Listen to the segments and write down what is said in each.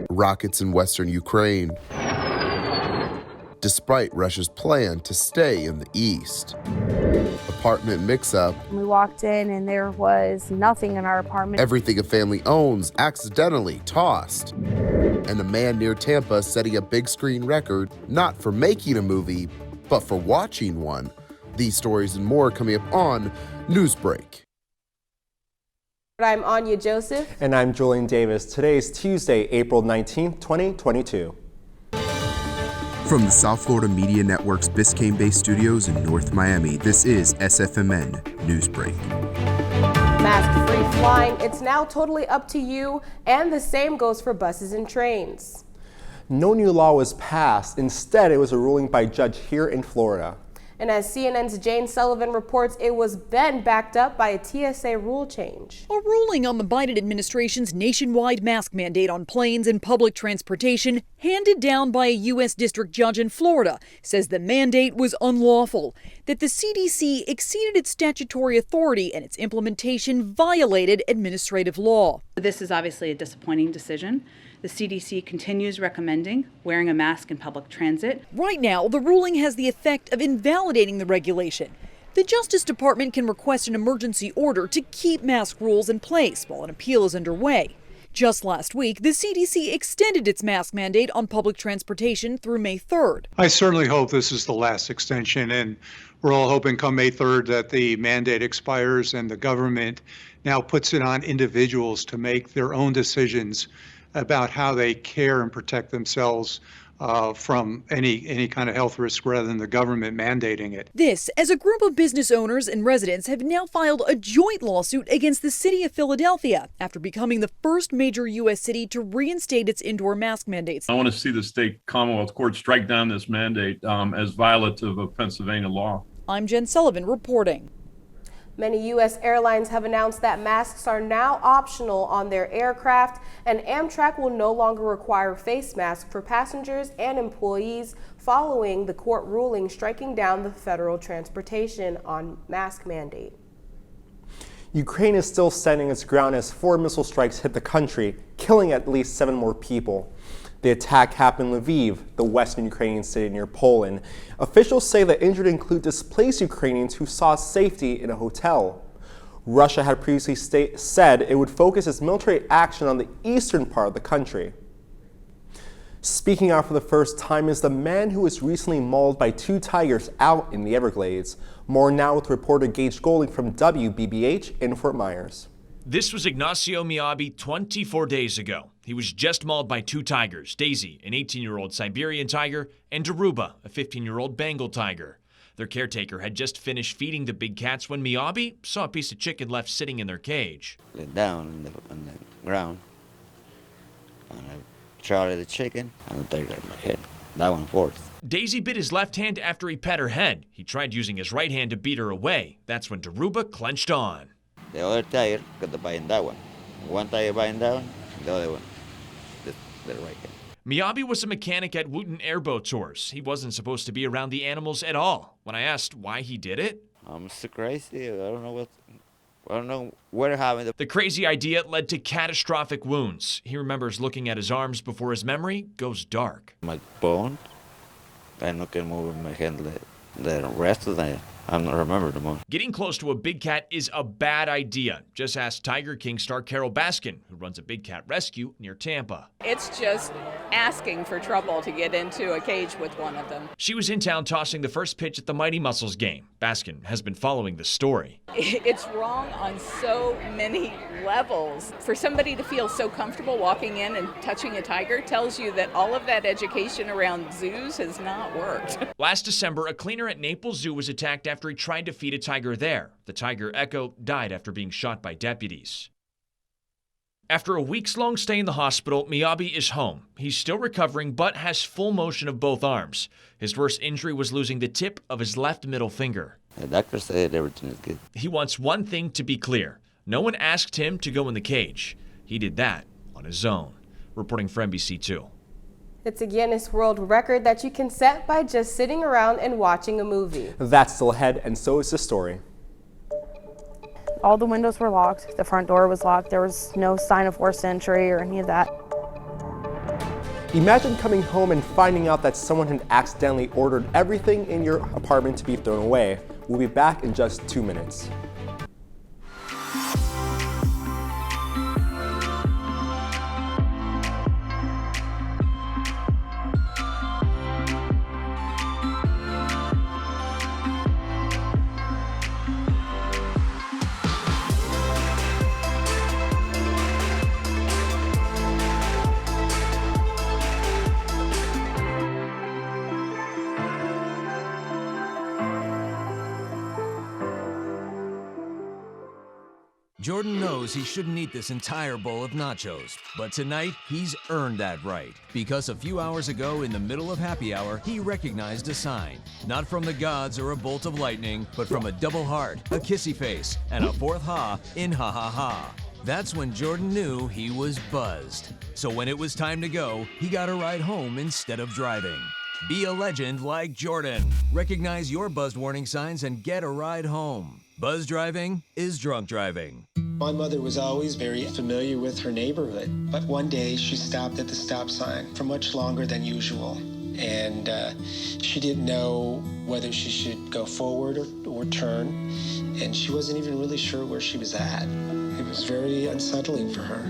Rockets in western Ukraine, despite Russia's plan to stay in the east. Apartment mix-up. We walked in and there was nothing in our apartment. Everything a family owns accidentally tossed. And a man near Tampa setting a big screen record, not for making a movie, but for watching one. These stories and more coming up on Newsbreak. I'm Anya Joseph. And I'm Julian Davis. Today is Tuesday, April 19th, 2022. From the South Florida Media Network's Biscayne-based studios in North Miami, this is SFMN Newsbreak. Mask-free flying, it's now totally up to you, and the same goes for buses and trains. No new law was passed. Instead, it was a ruling by a judge here in Florida. And as CNN's Jane Sullivan reports, it was then backed up by a TSA rule change. A ruling on the Biden administration's nationwide mask mandate on planes and public transportation, handed down by a U.S. district judge in Florida, says the mandate was unlawful, that the CDC exceeded its statutory authority and its implementation violated administrative law. This is obviously a disappointing decision. The CDC continues recommending wearing a mask in public transit. Right now, the ruling has the effect of invalidating the regulation. The Justice Department can request an emergency order to keep mask rules in place while an appeal is underway. Just last week, the CDC extended its mask mandate on public transportation through May 3rd. I certainly hope this is the last extension, and we're all hoping come May 3rd that the mandate expires and the government now puts it on individuals to make their own decisions about how they care and protect themselves from any kind of health risk rather than the government mandating it. This, as a group of business owners and residents have now filed a joint lawsuit against the city of Philadelphia after becoming the first major U.S. city to reinstate its indoor mask mandates. I want to see the state Commonwealth Court strike down this mandate as violative of Pennsylvania law. I'm Jen Sullivan reporting. Many U.S. airlines have announced that masks are now optional on their aircraft, and Amtrak will no longer require face masks for passengers and employees following the court ruling striking down the federal transportation on mask mandate. Ukraine is still standing its ground as 4 missile strikes hit the country, killing at least 7 more people. The attack happened in Lviv, the western Ukrainian city near Poland. Officials say the injured include displaced Ukrainians who sought safety in a hotel. Russia had previously said it would focus its military action on the eastern part of the country. Speaking out for the first time is the man who was recently mauled by 2 tigers out in the Everglades. More now with reporter Gage Golding from WBBH in Fort Myers. This was Ignacio Miyabi 24 days ago. He was just mauled by 2 tigers, Daisy, an 18-year-old Siberian tiger, and Daruba, a 15-year-old Bengal tiger. Their caretaker had just finished feeding the big cats when Miyabi saw a piece of chicken left sitting in their cage. Lay down on the ground, and I shot at the chicken, and the tiger in my head. That one fourth. Daisy bit his left hand after he pet her head. He tried using his right hand to beat her away. That's when Daruba clenched on. The other tiger got the bite in that one. One tiger biting down, the other one, the right hand. Miyabi was a mechanic at Wooten Airboat Tours. He wasn't supposed to be around the animals at all. When I asked why he did it, I'm so crazy. I don't know what happened. The crazy idea led to catastrophic wounds. He remembers looking at his arms before his memory goes dark. My bone, I not can move my hand. The rest of the I don't remember the most. Getting close to a big cat is a bad idea. Just ask Tiger King star Carol Baskin, who runs a big cat rescue near Tampa. It's just asking for trouble to get into a cage with one of them. She was in town tossing the first pitch at the Mighty Muscles game. Baskin has been following the story. It's wrong on so many levels. For somebody to feel so comfortable walking in and touching a tiger tells you that all of that education around zoos has not worked. Last December, a cleaner at Naples Zoo was attacked after he tried to feed a tiger there. The tiger, Echo, died after being shot by deputies. After a weeks-long stay in the hospital, Miyabi is home. He's still recovering, but has full motion of both arms. His worst injury was losing the tip of his left middle finger. The doctor said everything is good. He wants one thing to be clear. No one asked him to go in the cage. He did that on his own. Reporting for NBC2. It's a Guinness World Record that you can set by just sitting around and watching a movie. That's still ahead, and so is the story. All the windows were locked. The front door was locked. There was no sign of forced entry or any of that. Imagine coming home and finding out that someone had accidentally ordered everything in your apartment to be thrown away. We'll be back in just 2 minutes. Jordan knows he shouldn't eat this entire bowl of nachos, but tonight he's earned that right. Because a few hours ago, in the middle of happy hour, he recognized a sign. Not from the gods or a bolt of lightning, but from a double heart, a kissy face, and a fourth ha in ha ha ha. That's when Jordan knew he was buzzed. So when it was time to go, he got a ride home instead of driving. Be a legend like Jordan. Recognize your buzzed warning signs and get a ride home. Buzz driving is drunk driving. My mother was always very familiar with her neighborhood, but one day she stopped at the stop sign for much longer than usual. And she didn't know whether she should go forward or turn, and she wasn't even really sure where she was at. It was very unsettling for her.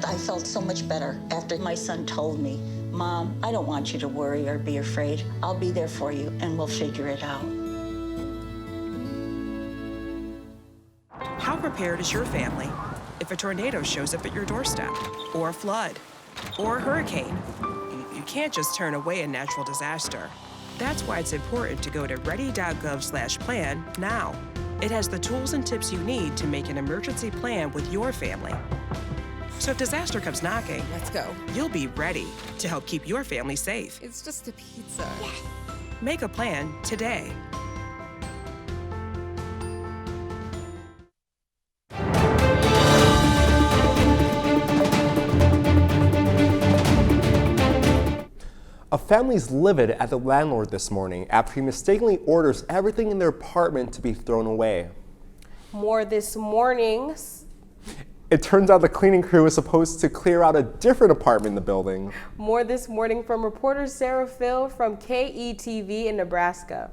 I felt so much better after my son told me, "Mom, I don't want you to worry or be afraid. I'll be there for you and we'll figure it out." How prepared is your family if a tornado shows up at your doorstep, or a flood, or a hurricane? You can't just turn away a natural disaster. That's why it's important to go to ready.gov/plan now. It has the tools and tips you need to make an emergency plan with your family. So if disaster comes knocking, let's go. You'll be ready to help keep your family safe. It's just a pizza. Yes. Make a plan today. A family's livid at the landlord this morning after he mistakenly orders everything in their apartment to be thrown away. More this morning. It turns out the cleaning crew was supposed to clear out a different apartment in the building. More this morning from reporter Sarah Phil from KETV in Nebraska.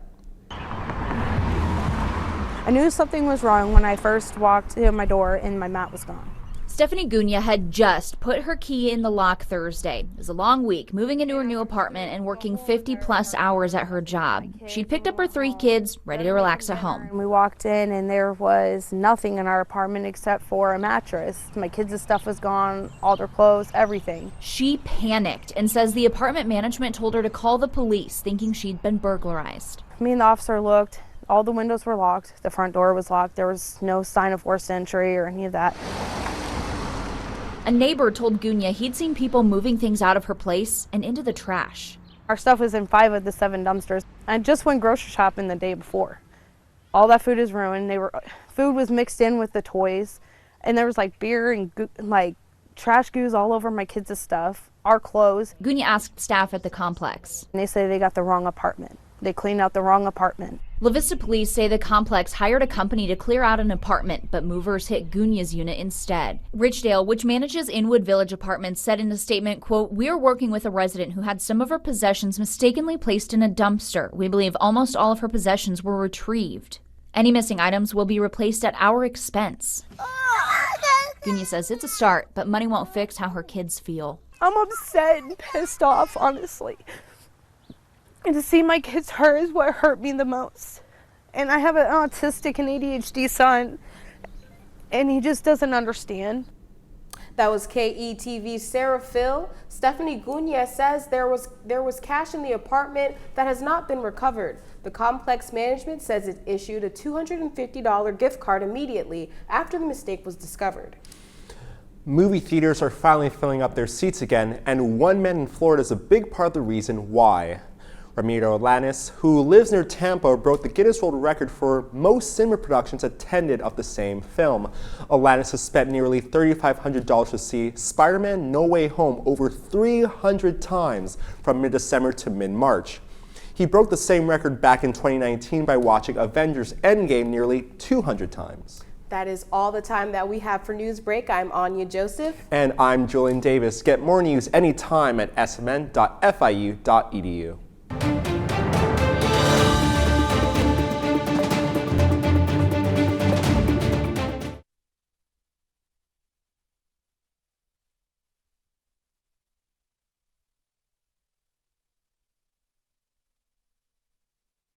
I knew something was wrong when I first walked in my door and my mat was gone. Stephanie Gunya had just put her key in the lock Thursday. It was a long week, moving into her new apartment and working 50-plus hours at her job. She'd picked up her 3 kids, ready to relax at home. We walked in and there was nothing in our apartment except for a mattress. My kids' stuff was gone, all their clothes, everything. She panicked and says the apartment management told her to call the police, thinking she'd been burglarized. Me and the officer looked. All the windows were locked. The front door was locked. There was no sign of forced entry or any of that. A neighbor told Gunya he'd seen people moving things out of her place and into the trash. Our stuff was in 5 of the 7 dumpsters. I just went grocery shopping the day before. All that food is ruined. Food was mixed in with the toys, and there was like beer and like trash goos all over my kids' stuff, our clothes. Gunya asked staff at the complex. And they say they got the wrong apartment. They cleaned out the wrong apartment. La Vista police say the complex hired a company to clear out an apartment, but movers hit Gunya's unit instead. Richdale, which manages Inwood Village Apartments, said in a statement, quote, "We are working with a resident who had some of her possessions mistakenly placed in a dumpster. We believe almost all of her possessions were retrieved. Any missing items will be replaced at our expense." Gunya says it's a start, but money won't fix how her kids feel. I'm upset and pissed off, honestly. And to see my kids hurt is what hurt me the most. And I have an autistic and ADHD son, and he just doesn't understand. That was KETV's Sarah Phil. Stephanie Gunya says there was cash in the apartment that has not been recovered. The complex management says it issued a $250 gift card immediately after the mistake was discovered. Movie theaters are finally filling up their seats again, and one man in Florida is a big part of the reason why. Ramiro Alanis, who lives near Tampa, broke the Guinness World Record for most cinema productions attended of the same film. Alanis has spent nearly $3,500 to see Spider-Man No Way Home over 300 times from mid-December to mid-March. He broke the same record back in 2019 by watching Avengers Endgame nearly 200 times. That is all the time that we have for Newsbreak. I'm Anya Joseph. And I'm Julian Davis. Get more news anytime at smn.fiu.edu.